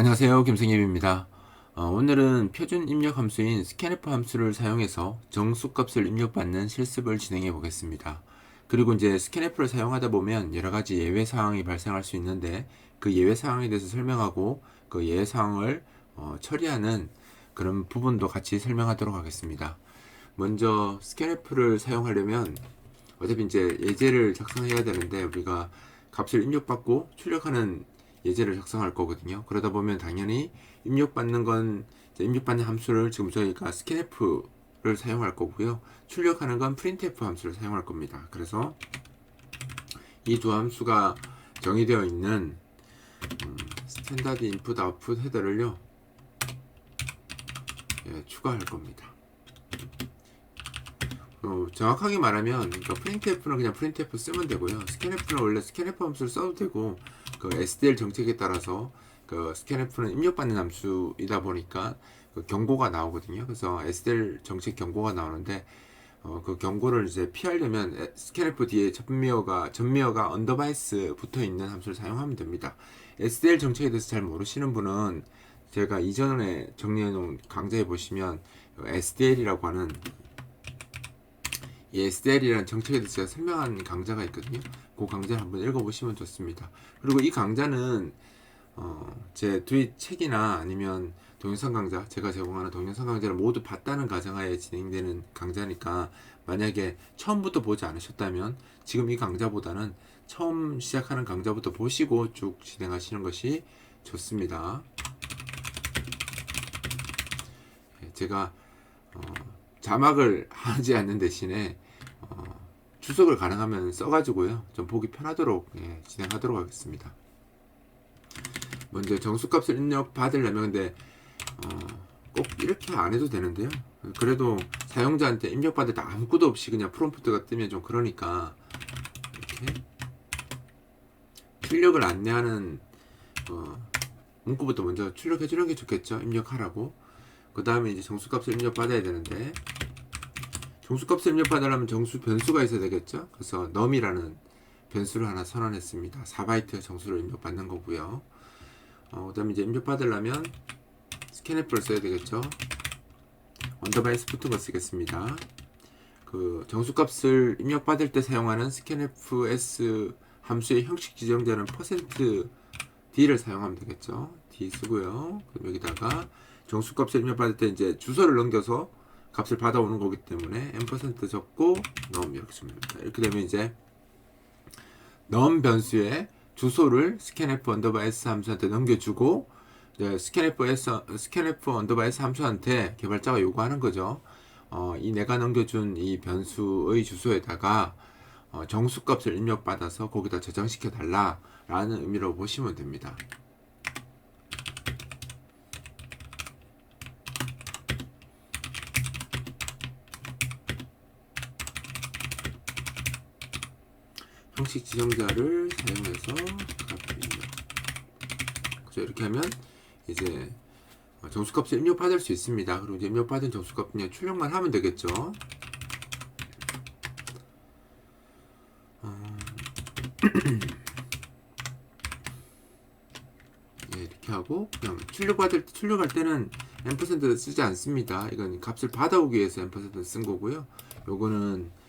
안녕하세요. 김승엽입니다. 오늘은 표준 입력 함수인 scanf 함수를 사용해서 정수값을 입력받는 실습을 진행해 보겠습니다. 그리고 이제 scanf를 사용하다 보면 여러 가지 예외 사항이 발생할 수 있는데 그 예외 사항에 대해서 설명하고 그 예외 사항을 처리하는 그런 부분도 같이 설명하도록 하겠습니다. 먼저 scanf를 사용하려면 어차피 이제 예제를 작성해야 되는데 우리가 값을 입력받고 출력하는 예제를 작성할 거거든요. 그러다 보면 당연히 입력받는 함수를 지금 저희가 scanf를 사용할 거고요. 출력하는 건 printf 함수를 사용할 겁니다. 그래서 이 두 함수가 정의되어 있는 스탠다드 인풋 아웃풋 헤더를요 추가할 겁니다. 정확하게 말하면 그러니까 printf는 그냥 printf 쓰면 되고요. scanf는 원래 scanf 함수를 써도 되고 그 SDL 정책에 따라서 그 scanf는 입력받는 함수이다 보니까 그 경고가 나오거든요. 그래서 SDL 정책 경고가 나오는데 그 경고를 이제 피하려면 scanf 뒤에 전미어가 언더바이스 붙어 있는 함수를 사용하면 됩니다. SDL 정책에 대해서 잘 모르시는 분은 제가 이전에 정리해 놓은 강좌에 보시면 SDL이라고 하는 이 SDL이라는 정책에 대해서 제가 설명한 강좌가 있거든요. 그 강좌를 한번 읽어보시면 좋습니다. 그리고 이 강좌는 제 두 책이나 아니면 동영상 강좌, 제가 제공하는 동영상 강좌를 모두 봤다는 가정하에 진행되는 강좌니까 만약에 처음부터 보지 않으셨다면 지금 이 강좌보다는 처음 시작하는 강좌부터 보시고 쭉 진행하시는 것이 좋습니다. 제가 자막을 하지 않는 대신에 주석을 가능하면 써가지고요 좀 보기 편하도록 진행하도록 하겠습니다. 먼저 정수값을 입력 받으려면 근데 꼭 이렇게 안 해도 되는데요. 그래도 사용자한테 입력받을 때 아무것도 없이 그냥 프롬프트가 뜨면 좀 그러니까 이렇게 출력을 안내하는 문구부터 먼저 출력해주는 게 좋겠죠. 입력하라고. 그 다음에 이제 정수값을 입력받아야 되는데 정수값을 입력받으려면 정수 변수가 있어야 되겠죠. 그래서 num이라는 변수를 하나 선언했습니다. 4바이트 정수를 입력받는 거고요. 그 다음에 이제 입력받으려면 scanf를 써야 되겠죠. 언더바이스 붙은 거 쓰겠습니다. 그 정수값을 입력받을 때 사용하는 scanfs 함수의 형식 지정자는 %d를 사용하면 되겠죠. d 쓰고요. 그럼 여기다가 정수값을 입력받을 때 이제 주소를 넘겨서 값을 받아오는 거기 때문에 n% 적고 num 이렇게 쓰면 됩니다. 이렇게 되면 이제 num 변수의 주소를 scanf 언더바 s 함수한테 넘겨주고 scanf 언더바 s 함수한테 개발자가 요구하는 거죠. 이 내가 넘겨준 이 변수의 주소에다가 정수값을 입력받아서 거기다 저장시켜 달라 라는 의미로 보시면 됩니다. 형식 지정자를 사용해서 그죠? 이렇게 하면 이제 정수값을 입력받을 수 있습니다. 그리고 이제 입력받은 정수값 그냥 출력만 하면 되겠죠. 이렇게 하고 그냥 출력할 때는 n% 쓰지 않습니다. 이건 값을 받아오기 위해서 n% 쓴 거고요. 요거는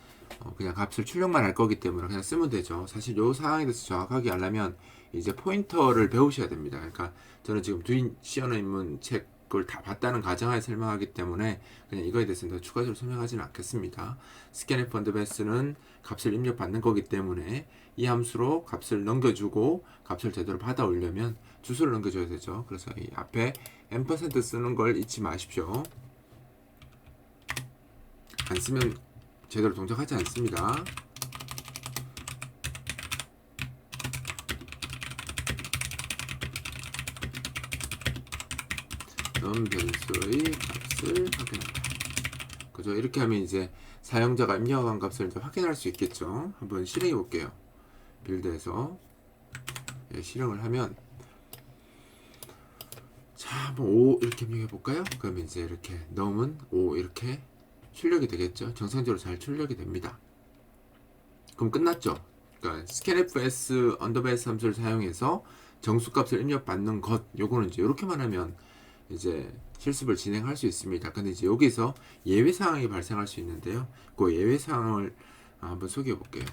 그냥 값을 출력만 할 거기 때문에 그냥 쓰면 되죠. 사실 요 상황에 대해서 정확하게 알려면 이제 포인터를 배우셔야 됩니다. 그러니까 저는 지금 두인 시어너 입문 책을 다 봤다는 가정하에 설명하기 때문에 그냥 이거에 대해서는 더 추가적으로 설명하지는 않겠습니다. scanf 언더바이스는 값을 입력받는 거기 때문에 이 함수로 값을 넘겨주고 값을 제대로 받아오려면 주소를 넘겨줘야 되죠. 그래서 이 앞에 n% 쓰는 걸 잊지 마십시오. 안 쓰면 제대로 동작하지 않습니다. num 변수의 값을 확인한다. 그죠? 이렇게 하면 이제 사용자가 입력한 값을 이제 확인할 수 있겠죠. 한번 실행해 볼게요. 빌드에서 실행을 하면 자, 한번 5 이렇게 입력해 볼까요? 그러면 이제 이렇게 num은 5 이렇게 출력이 되겠죠. 정상적으로 잘 출력이 됩니다. 그럼 끝났죠. 그러니까 scanfs 언더바 s 함수를 사용해서 정수값을 입력받는 것, 요거는 이제 이렇게만 하면 이제 실습을 진행할 수 있습니다. 근데 이제 여기서 예외 사항이 발생할 수 있는데요. 그 예외 사항을 한번 소개해 볼게요.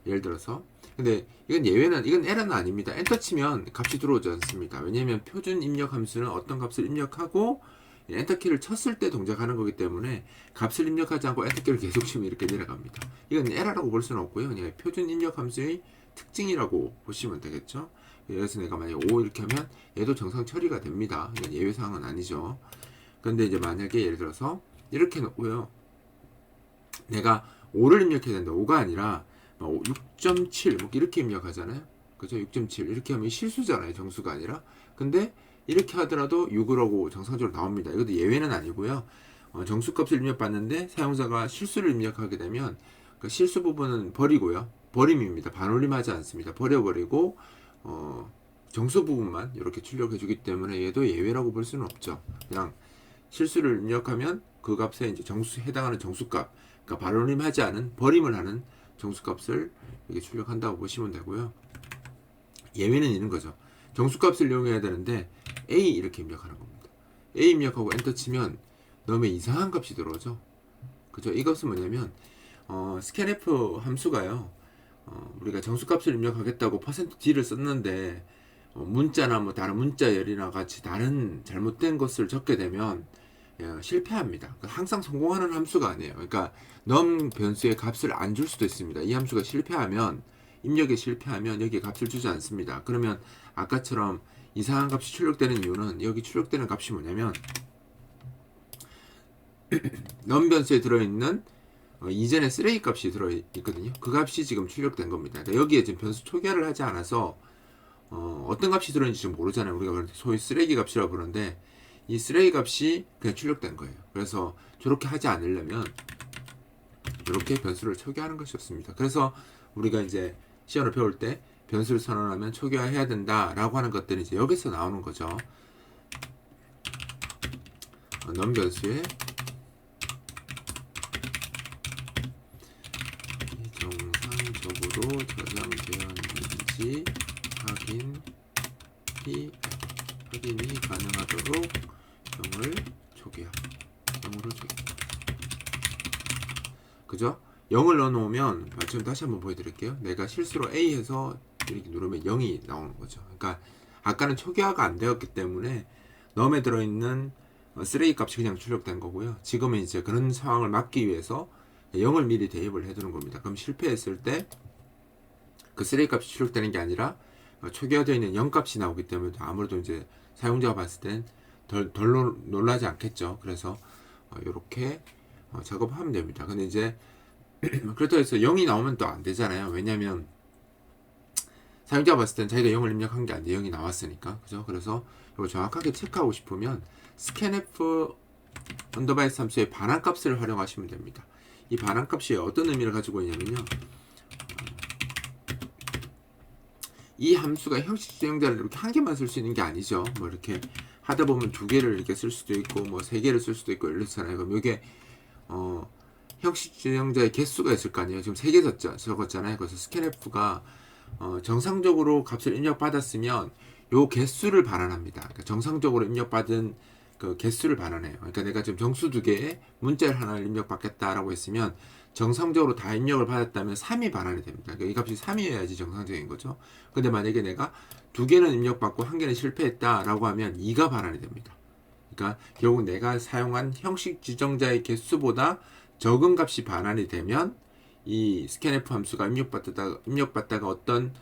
예를 들어서, 근데 이건 이건 에러는 아닙니다. 엔터 치면 값이 들어오지 않습니다. 왜냐하면 표준 입력 함수는 어떤 값을 입력하고 엔터키를 쳤을 때 동작하는 거기 때문에 값을 입력하지 않고 엔터키를 계속 치면 이렇게 내려갑니다. 이건 에러라고 볼 수는 없고요. 그냥 표준 입력 함수의 특징이라고 보시면 되겠죠. 그래서 내가 만약에 5 이렇게 하면 얘도 정상 처리가 됩니다. 이건 예외사항은 아니죠. 근데 이제 만약에 예를 들어서 이렇게 놓고요. 내가 5를 입력해야 된다. 5가 아니라 6.7 뭐 이렇게 입력하잖아요. 그죠? 6.7 이렇게 하면 실수잖아요. 정수가 아니라. 근데 이렇게 하더라도 6이라고 정상적으로 나옵니다. 이것도 예외는 아니고요. 정수값을 입력받는데 사용자가 실수를 입력하게 되면 그 실수 부분은 버리고요. 버림입니다. 반올림하지 않습니다. 버려버리고 정수 부분만 이렇게 출력해 주기 때문에 얘도 예외라고 볼 수는 없죠. 그냥 실수를 입력하면 그 값에 이제 해당하는 정수값, 그러니까 반올림하지 않은 버림을 하는 정수값을 이렇게 출력한다고 보시면 되고요. 예외는 있는 거죠. 정수값을 이용해야 되는데 A 이렇게 입력하는 겁니다. A 입력하고 엔터 치면 너무 이상한 값이 들어오죠. 그죠? 이것은 뭐냐면 scanf 함수가요. 우리가 정수값을 입력하겠다고 %d를 썼는데 문자나 뭐 다른 문자열이나 같이 다른 잘못된 것을 적게 되면 실패합니다. 항상 성공하는 함수가 아니에요. 그러니까 num 변수의 값을 안 줄 수도 있습니다. 이 함수가 실패하면 입력에 실패하면 여기에 값을 주지 않습니다. 그러면 아까처럼 이상한 값이 출력되는 이유는 여기 출력되는 값이 뭐냐면 num 변수에 들어있는 이전에 쓰레기 값이 들어있거든요. 그 값이 지금 출력된 겁니다. 그러니까 여기에 지금 변수 초기화를 하지 않아서 어떤 값이 들어있는지 지금 모르잖아요. 우리가 소위 쓰레기 값이라고 부르는데 이 쓰레기 값이 그냥 출력된 거예요. 그래서 저렇게 하지 않으려면 이렇게 변수를 초기화하는 것이 좋습니다. 그래서 우리가 이제 시험을 배울 때 변수를 선언하면 초기화해야 된다라고 하는 것들이 이제 여기서 나오는 거죠. num 변수에 정상적으로 저장되었는지 확인이 가능하도록 0을 초기화. 그죠? 0을 넣어놓으면 지금 다시 한번 보여드릴게요. 내가 실수로 A 해서 이렇게 누르면 0이 나오는 거죠. 그러니까 아까는 초기화가 안 되었기 때문에 num에 들어있는 쓰레기 값이 그냥 출력된 거고요. 지금은 이제 그런 상황을 막기 위해서 0을 미리 대입을 해두는 겁니다. 그럼 실패했을 때 그 쓰레기 값이 출력되는 게 아니라 초기화되어 있는 0 값이 나오기 때문에 아무래도 이제 사용자가 봤을 땐 덜 놀라지 않겠죠. 그래서 이렇게 작업하면 됩니다. 근데 이제 그렇다고 해서 0이 나오면 또 안 되잖아요. 왜냐면 사용자가 봤을 땐 자기가 0을 입력한 게 아닌데 0이 나왔으니까. 그죠? 그래서 이거 정확하게 체크하고 싶으면 scanf 언더바이스 함수의 반환값을 활용하시면 됩니다. 이 반환값이 어떤 의미를 가지고 있냐면요. 이 함수가 형식 지정자를 이렇게 한 개만 쓸 수 있는 게 아니죠. 뭐 이렇게 하다 보면 두 개를 이렇게 쓸 수도 있고 뭐 세 개를 쓸 수도 있고 이렇잖아요. 그럼 이게 형식 지정자의 개수가 있을 거 아니에요. 지금 3개 적었잖아요. 그래서 scanf가 정상적으로 값을 입력받았으면 요 개수를 반환합니다. 그러니까 정상적으로 입력받은 그 개수를 반환해요. 그러니까 내가 지금 정수 2개에 문자를 하나를 입력받겠다라고 했으면 정상적으로 다 입력을 받았다면 3이 반환이 됩니다. 그러니까 이 값이 3이어야지 정상적인 거죠. 근데 만약에 내가 2개는 입력받고 1개는 실패했다라고 하면 2가 반환이 됩니다. 그러니까 결국 내가 사용한 형식 지정자의 개수보다 적은 값이 반환이 되면 이 scanf 함수가 입력받다가 어떤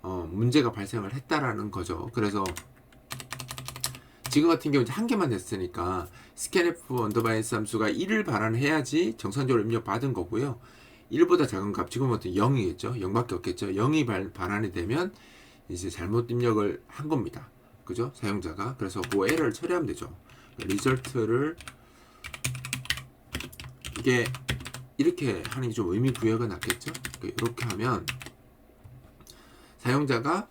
문제가 발생을 했다라는 거죠. 그래서 지금 같은 경우는 한 개만 됐으니까 scanf 언더바이스 함수가 1을 반환해야지 정상적으로 입력받은 거고요. 1보다 작은 값, 지금은 0이겠죠. 0밖에 없겠죠. 0이 반환이 되면 이제 잘못 입력을 한 겁니다. 그죠? 사용자가. 그래서 그 에러를 처리하면 되죠. 리절트를 이게 이렇게 하는 게 좀 의미 부여가 낫겠죠? 이렇게 하면 사용자가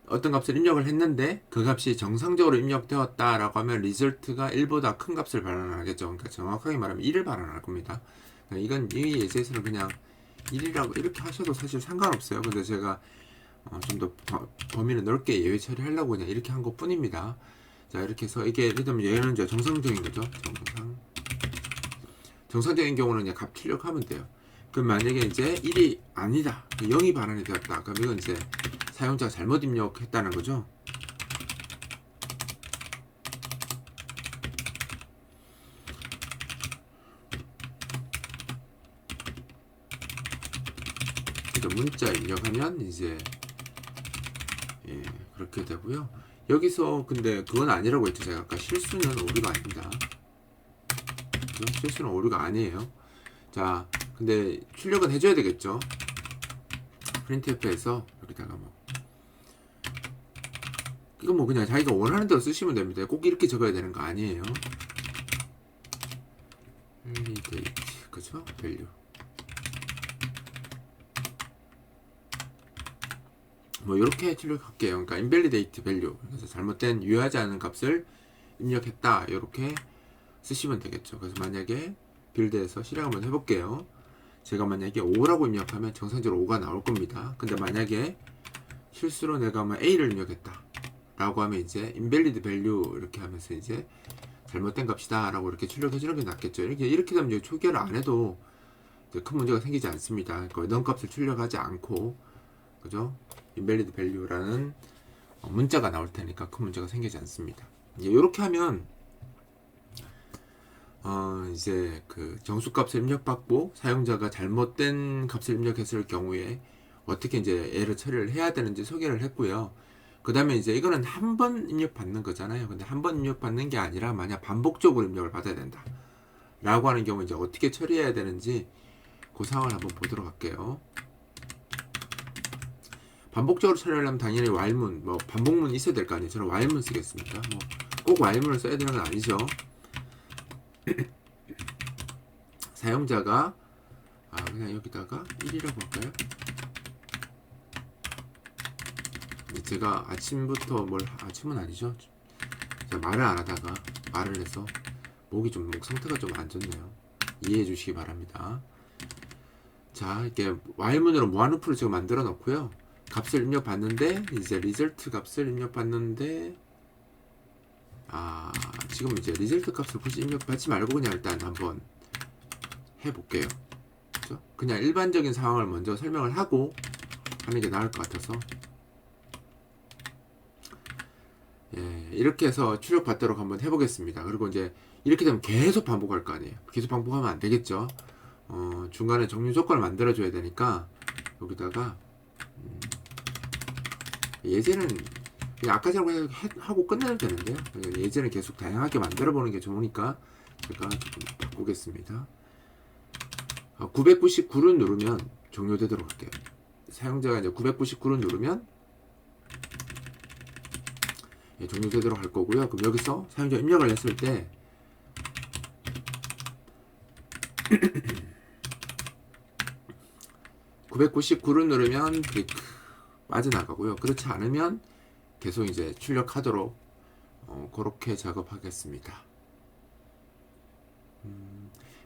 어떤 값을 입력을 했는데 그 값이 정상적으로 입력되었다라고 하면 리절트가 1보다 큰 값을 반환하겠죠. 그러니까 정확하게 말하면 1을 반환할 겁니다. 이건 이 예제에서는 그냥 1이라고 이렇게 하셔도 사실 상관없어요. 근데 제가 좀 더 범위를 넓게 예외 처리하려고 그냥 이렇게 한 것 뿐입니다. 자, 이렇게 해서 이게 예를 들면 얘는 이제 정상적인 거죠. 정상적인 경우는 그냥 값 출력하면 돼요. 그럼 만약에 이제 1이 아니다, 0이 반환이 되었다. 그럼 이건 이제 사용자가 잘못 입력했다는 거죠. 문자 입력하면 이제 그렇게 되고요. 여기서 근데 그건 아니라고 했죠. 제가 아까 실수는 오류가 아닙니다. 그죠? 실수는 오류가 아니에요. 자, 근데 출력은 해줘야 되겠죠. printf에서 여기다가 뭐 이거 뭐 그냥 자기가 원하는 대로 쓰시면 됩니다. 꼭 이렇게 적어야 되는 거 아니에요. validate, 그죠? value. 뭐 이렇게 출력할게요. 그러니까 invalidate value, 그래서 잘못된 유효하지 않은 값을 입력했다, 이렇게 쓰시면 되겠죠. 그래서 만약에 빌드에서 실행 한번 해볼게요. 제가 만약에 5라고 입력하면 정상적으로 5가 나올 겁니다. 근데 만약에 실수로 내가 뭐 A를 입력했다 라고 하면 이제 invalid value 이렇게 하면서 이제 잘못된 값이다 라고 이렇게 출력해주는 게 낫겠죠. 이렇게 되면 초기화를 안 해도 큰 문제가 생기지 않습니다. 그러니까 non 값을 출력하지 않고, 그죠? invalid value라는 문자가 나올 테니까 큰 문제가 생기지 않습니다. 이렇게 하면 이제 그 정수값을 입력받고 사용자가 잘못된 값을 입력했을 경우에 어떻게 이제 에러 처리를 해야 되는지 소개를 했고요. 그 다음에 이제 이거는 한 번 입력받는 거잖아요. 근데 한 번 입력받는 게 아니라 만약 반복적으로 입력을 받아야 된다 라고 하는 경우 이제 어떻게 처리해야 되는지 그 상황을 한번 보도록 할게요. 반복적으로 처리하려면 당연히 while문, 뭐 반복문 있어야 될 거 아니에요. 저는 while문 쓰겠습니다. 뭐 꼭 while문을 써야 되는 건 아니죠. 사용자가 그냥 여기다가 1이라고 할까요? 제가 아침부터 아침은 아니죠. 제가 말을 안 하다가 말을 해서 목 상태가 좀 안 좋네요. 이해해 주시기 바랍니다. 자, 이렇게 while문으로 무한루프를 지금 만들어 놓고요. 값을 입력받는데 이제 리절트 값을 입력받는데 지금 이제 리절트 값을 굳이 입력받지 말고 그냥 일단 한번 해볼게요. 그렇죠? 그냥 일반적인 상황을 먼저 설명을 하고 하는 게 나을 것 같아서 이렇게 해서 출력받도록 한번 해보겠습니다. 그리고 이제 이렇게 되면 계속 반복할 거 아니에요. 계속 반복하면 안 되겠죠. 중간에 종료 조건을 만들어 줘야 되니까 여기다가 예제는 그냥 아까처럼 그냥 하고 끝내면 되는데요. 예제는 계속 다양하게 만들어 보는 게 좋으니까 제가 조금 바꾸겠습니다. 999를 누르면 종료되도록 할게요. 사용자가 이제 999를 누르면 종료되도록 할 거고요. 그럼 여기서 사용자 입력을 했을 때 (999를) 누르면 브레이크 빠져나가고요. 그렇지 않으면 계속 이제 출력하도록 그렇게 작업하겠습니다.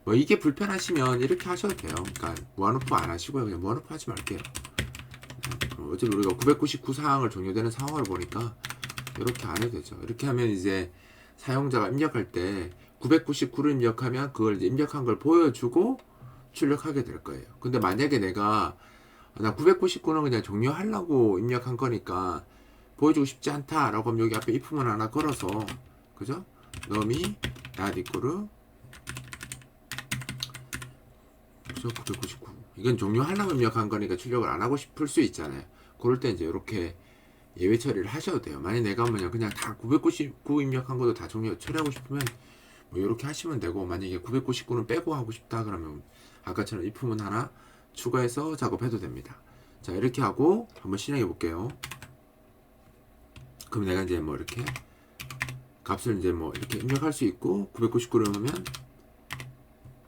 뭐 이게 불편하시면 이렇게 하셔도 돼요. 그러니까 무한루프 안 하시고요. 그냥 무한루프 하지 말게요. 어차피 우리가 999 사항을 종료되는 상황을 보니까 이렇게 안 해도 되죠. 이렇게 하면 이제 사용자가 입력할 때 999를 입력하면 그걸 이제 입력한 걸 보여주고 출력하게 될 거예요. 근데 만약에 내가 나 999는 그냥 종료하려고 입력한 거니까 보여주고 싶지 않다 라고 하면 여기 앞에 if문 하나 걸어서, 그죠? num이 not equal, 그죠? 999 이건 종료하려고 입력한 거니까 출력을 안 하고 싶을 수 있잖아요. 그럴 때 이제 이렇게 예외 처리를 하셔도 돼요. 만약 내가 그냥 다 999 입력한 것도 다 종료 처리하고 싶으면 뭐 이렇게 하시면 되고, 만약에 999는 빼고 하고 싶다 그러면 아까처럼 if문 하나 추가해서 작업해도 됩니다. 자, 이렇게 하고 한번 실행해 볼게요. 그럼 내가 이제 뭐 이렇게 값을 이제 뭐 이렇게 입력할 수 있고 999를 하면,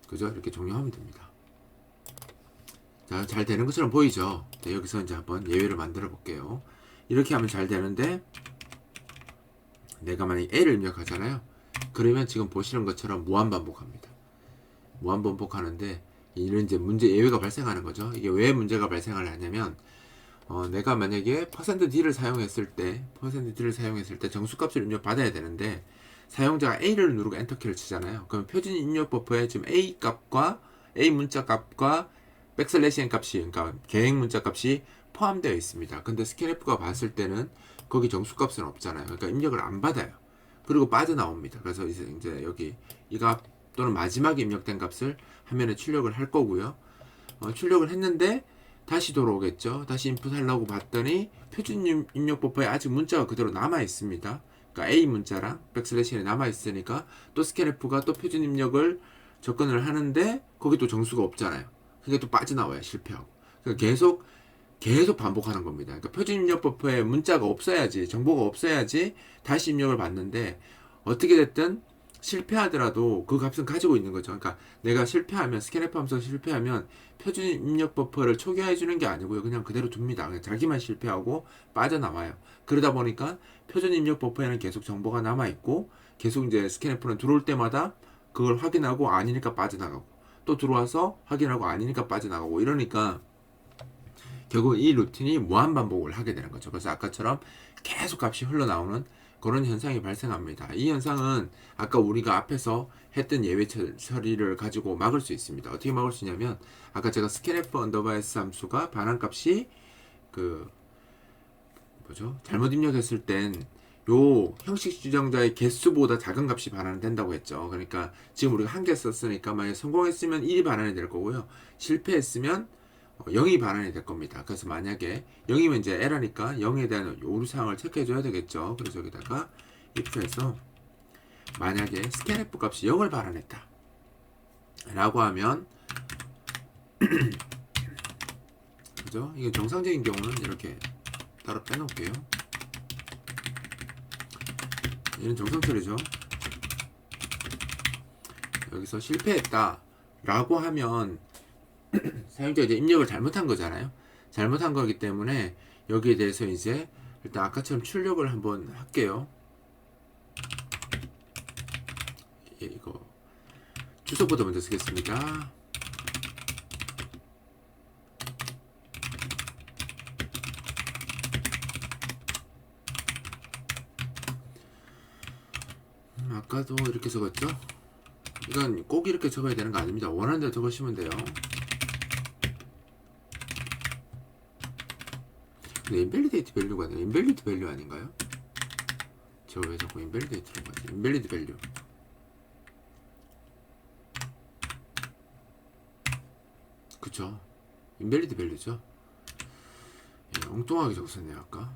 그죠? 이렇게 종료하면 됩니다. 자, 잘 되는 것처럼 보이죠? 네, 여기서 이제 한번 예외를 만들어 볼게요. 이렇게 하면 잘 되는데 내가 만약에 A를 입력하잖아요. 그러면 지금 보시는 것처럼 무한 반복합니다. 무한 반복하는데 이런 이제 문제 예외가 발생하는 거죠. 이게 왜 문제가 발생을 하냐면 내가 만약에 %D를 사용했을 때 정수값을 입력받아야 되는데 사용자가 A를 누르고 엔터키를 치잖아요. 그럼 표준 입력 버퍼에 지금 A 값과 A 문자 값과 백슬래시 n 값이, 그러니까 계획 문자 값이 포함되어 있습니다. 근데 스캔F가 봤을 때는 거기 정수값은 없잖아요. 그러니까 입력을 안 받아요. 그리고 빠져나옵니다. 그래서 이제 여기 이 값 또는 마지막에 입력된 값을 화면에 출력을 할 거고요. 출력을 했는데 다시 돌아오겠죠. 다시 인풋 하려고 봤더니 표준 입력 버퍼에 아직 문자가 그대로 남아 있습니다. 그러니까 A 문자랑 백슬래시 n이 남아 있으니까 또 스캔F가 또 표준 입력을 접근을 하는데 거기 또 정수가 없잖아요. 그게 또 빠져나와요. 실패하고. 그러니까 계속 반복하는 겁니다. 그러니까 표준 입력 버퍼에 문자가 없어야지, 정보가 없어야지 다시 입력을 받는데 어떻게 됐든 실패하더라도 그 값은 가지고 있는 거죠. 그러니까 내가 실패하면, 스캔F 하면서 실패하면 표준 입력 버퍼를 초기화해 주는 게 아니고요. 그냥 그대로 둡니다. 그냥 자기만 실패하고 빠져나와요. 그러다 보니까 표준 입력 버퍼에는 계속 정보가 남아 있고 계속 이제 스캔F는 들어올 때마다 그걸 확인하고 아니니까 빠져나가고 또 들어와서 확인하고 아니니까 빠져나가고 이러니까 결국 이 루틴이 무한 반복을 하게 되는 거죠. 그래서 아까처럼 계속 값이 흘러나오는 그런 현상이 발생합니다. 이 현상은 아까 우리가 앞에서 했던 예외 처리를 가지고 막을 수 있습니다. 어떻게 막을 수 있냐면 아까 제가 scanf s 함수가 반환값이 잘못 입력했을 땐 요 형식 지정자의 개수보다 작은 값이 반환이 된다고 했죠. 그러니까 지금 우리가 한 개 썼으니까 만약에 성공했으면 1이 반환이 될 거고요. 실패했으면 0이 반환이 될 겁니다. 그래서 만약에 0이면 이제 에러니까 0에 대한 오류사항을 체크해 줘야 되겠죠. 그래서 여기다가 if에서 만약에 scanf 값이 0을 반환했다 라고 하면 그죠? 이게 정상적인 경우는 이렇게 따로 빼놓을게요. 얘는 정상 처리죠. 여기서 실패했다 라고 하면 사용자가 이제 입력을 잘못한 거잖아요. 잘못한 거기 때문에 여기에 대해서 이제 일단 아까처럼 출력을 한번 할게요. 이거 주소부터 먼저 쓰겠습니다. 아까도 이렇게 적었죠? 이건 꼭 이렇게 적어야 되는 거 아닙니다. 원하는 대로 적으시면 돼요. 근데 인밸리데이트 밸류가 아니라 인밸리드 밸류 아닌가요? 저 왜 자꾸 인밸리데이트로 가지? 인밸리드 밸류. 그쵸? 인밸리드 밸류죠? 예, 엉뚱하게 적었었네요 아까.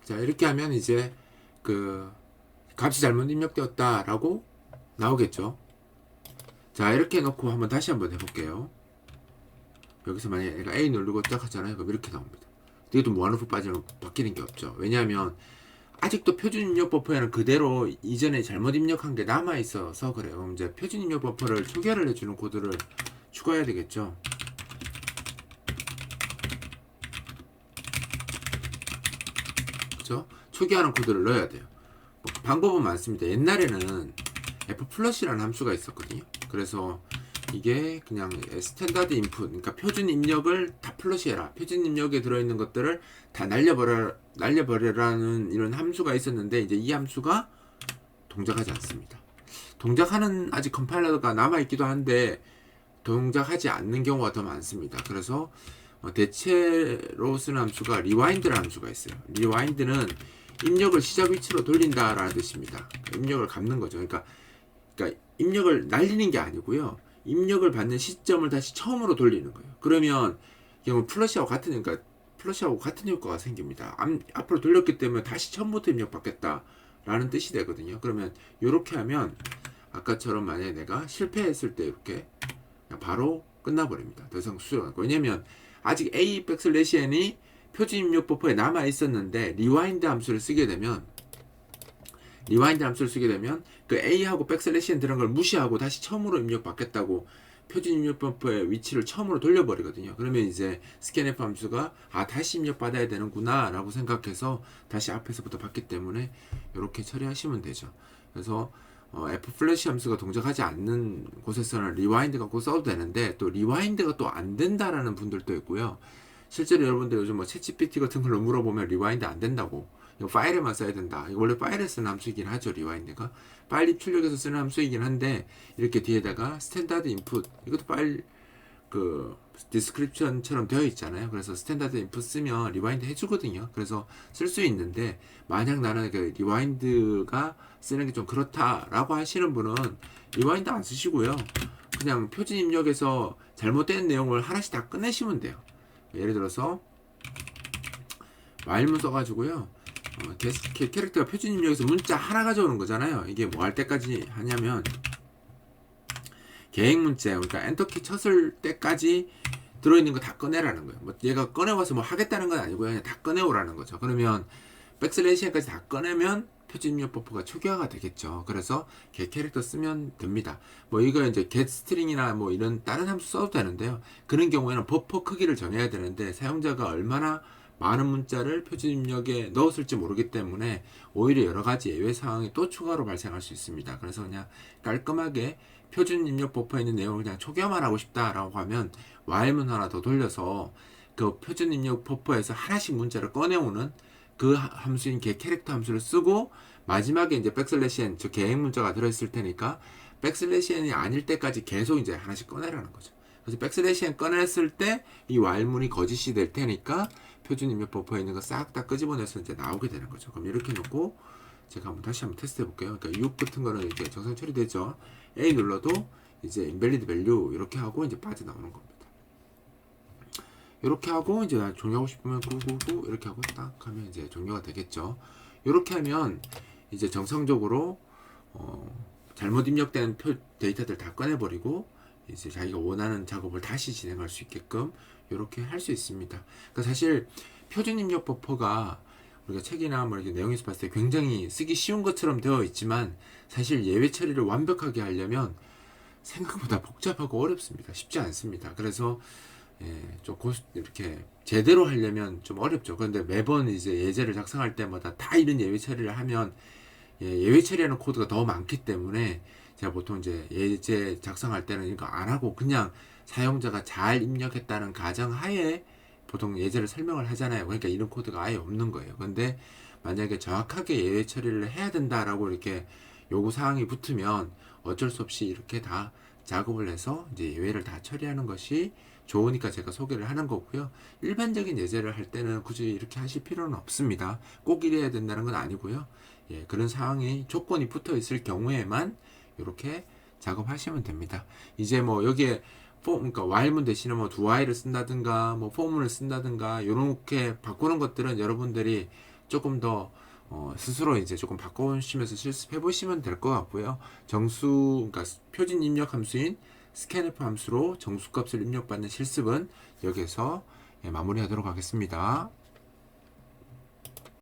자 이렇게 하면 이제 값이 잘못 입력되었다 라고 나오겠죠. 자 이렇게 해놓고 다시 한번 해볼게요. 여기서 만약에 내가 A 누르고 딱 하잖아요. 그럼 이렇게 나옵니다. 이것도 무한루프 빠지면 바뀌는 게 없죠. 왜냐하면 아직도 표준 입력 버퍼에는 그대로 이전에 잘못 입력한 게 남아있어서 그래요. 그럼 이제 표준 입력 버퍼를 초기화를 해주는 코드를 추가해야 되겠죠. 그죠? 초기화하는 코드를 넣어야 돼요. 방법은 많습니다. 옛날에는 F+이라는 함수가 있었거든요. 그래서 이게 그냥 스탠다드 인풋, 그러니까 표준 입력을 다 플러시해라. 표준 입력에 들어있는 것들을 다 날려버려라는 이런 함수가 있었는데 이제 이 함수가 동작하지 않습니다. 동작하는 아직 컴파일러가 남아있기도 한데 동작하지 않는 경우가 더 많습니다. 그래서 대체로 쓰는 함수가 rewind라는 함수가 있어요. rewind는 입력을 시작 위치로 돌린다라는 뜻입니다. 입력을 감는 거죠. 그러니까 입력을 날리는 게 아니고요. 입력을 받는 시점을 다시 처음으로 돌리는 거예요. 그러면 이건 플러시하고 같은 효과가 생깁니다. 앞으로 돌렸기 때문에 다시 처음부터 입력 받겠다라는 뜻이 되거든요. 그러면 이렇게 하면 아까처럼 만약에 내가 실패했을 때 이렇게 바로 끝나버립니다. 더 이상 수정 안 하고. 왜냐면 아직 A 백슬래시n이 표준 입력 버퍼에 남아 있었는데 리와인드 함수를 쓰게 되면 그 A하고 백슬래시n 들어간 걸 무시하고 다시 처음으로 입력 받겠다고 표준 입력 버퍼의 위치를 처음으로 돌려버리거든요. 그러면 이제 scanf 함수가 다시 입력 받아야 되는구나 라고 생각해서 다시 앞에서부터 받기 때문에 이렇게 처리하시면 되죠. 그래서 F 함수가 동작하지 않는 곳에서는 리와인드 갖고 써도 되는데 또 리와인드가 또 안 된다라는 분들도 있고요. 실제로 여러분들 요즘 뭐 챗GPT 같은 걸로 물어보면 리와인드 안 된다고. 이거 파일에만 써야 된다. 이거 원래 파일에 쓰는 함수이긴 하죠, 리와인드가. 파일 입출력에서 쓰는 함수이긴 한데, 이렇게 뒤에다가 스탠다드 인풋, 이것도 파일, 디스크립션처럼 되어 있잖아요. 그래서 스탠다드 인풋 쓰면 리와인드 해주거든요. 그래서 쓸 수 있는데, 만약 나는 그 리와인드가 쓰는 게 좀 그렇다라고 하시는 분은 리와인드 안 쓰시고요. 그냥 표준 입력에서 잘못된 내용을 하나씩 다 끝내시면 돼요. 예를 들어서 while문 써가지고요. 캐릭터가 표준 입력에서 문자 하나 가져오는 거잖아요. 이게 뭐 할 때까지 하냐면 계획 문자, 그러니까 엔터키 쳤을 때까지 들어있는 거 다 꺼내라는 거예요. 뭐 얘가 꺼내와서 뭐 하겠다는 건 아니고요. 그냥 다 꺼내오라는 거죠. 그러면 백슬래시까지 다 꺼내면 표준 입력 버퍼가 초기화가 되겠죠. 그래서 get 캐릭터 쓰면 됩니다. 뭐 이거 이제 get 스트링이나 뭐 이런 다른 함수 써도 되는데요. 그런 경우에는 버퍼 크기를 정해야 되는데 사용자가 얼마나 많은 문자를 표준 입력에 넣었을지 모르기 때문에 오히려 여러 가지 예외 상황이 또 추가로 발생할 수 있습니다. 그래서 그냥 깔끔하게 표준 입력 버퍼에 있는 내용을 그냥 초기화만 하고 싶다라고 하면 while문 하나 더 돌려서 그 표준 입력 버퍼에서 하나씩 문자를 꺼내오는 그 함수인 get 캐릭터 함수를 쓰고 마지막에 이제 백슬래시 n, 즉 계획 문자가 들어있을 테니까 백슬래시 n이 아닐 때까지 계속 이제 하나씩 꺼내라는 거죠. 그래서 백슬래시 n 꺼냈을 때 이 while문이 거짓이 될 테니까 표준 입력 버퍼에 있는 거 싹 다 끄집어내서 이제 나오게 되는 거죠. 그럼 이렇게 놓고 제가 다시 한번 테스트 해볼게요. 그러니까 6 같은 거는 이렇게 정상 처리되죠. A 눌러도 이제 invalid value 이렇게 하고 이제 빠져나오는 겁니다. 이렇게 하고 이제 종료하고 싶으면 꾹꾹꾹 이렇게 하고 딱 하면 이제 종료가 되겠죠. 이렇게 하면 이제 정상적으로 잘못 입력된 데이터들 다 꺼내버리고 이제 자기가 원하는 작업을 다시 진행할 수 있게끔 이렇게 할 수 있습니다. 그러니까 사실 표준 입력 버퍼가 우리가 책이나 뭐 이렇게 내용에서 봤을 때 굉장히 쓰기 쉬운 것처럼 되어 있지만 사실 예외 처리를 완벽하게 하려면 생각보다 복잡하고 어렵습니다. 쉽지 않습니다. 그래서 좀 이렇게 제대로 하려면 좀 어렵죠. 그런데 매번 이제 예제를 작성할 때마다 다 이런 예외 처리를 하면 예외 처리하는 코드가 더 많기 때문에 제가 보통 이제 예제 작성할 때는 이거 안 하고 그냥 사용자가 잘 입력했다는 가정하에 보통 예제를 설명을 하잖아요. 그러니까 이런 코드가 아예 없는 거예요. 근데 만약에 정확하게 예외 처리를 해야 된다라고 이렇게 요구 사항이 붙으면 어쩔 수 없이 이렇게 다 작업을 해서 이제 예외를 다 처리하는 것이 좋으니까 제가 소개를 하는 거고요. 일반적인 예제를 할 때는 굳이 이렇게 하실 필요는 없습니다. 꼭 이래야 된다는 건 아니고요. 그런 상황이 조건이 붙어 있을 경우에만 이렇게 작업하시면 됩니다. 이제 뭐 여기에 그러니까 while문 대신에 뭐 do while을 쓴다든가 뭐 for문을 쓴다든가 이렇게 바꾸는 것들은 여러분들이 조금 더 스스로 이제 조금 바꾸시면서 실습해 보시면 될 것 같고요. 그러니까 표준 입력 함수인 scanf 함수로 정수값을 입력받는 실습은 여기서 마무리하도록 하겠습니다.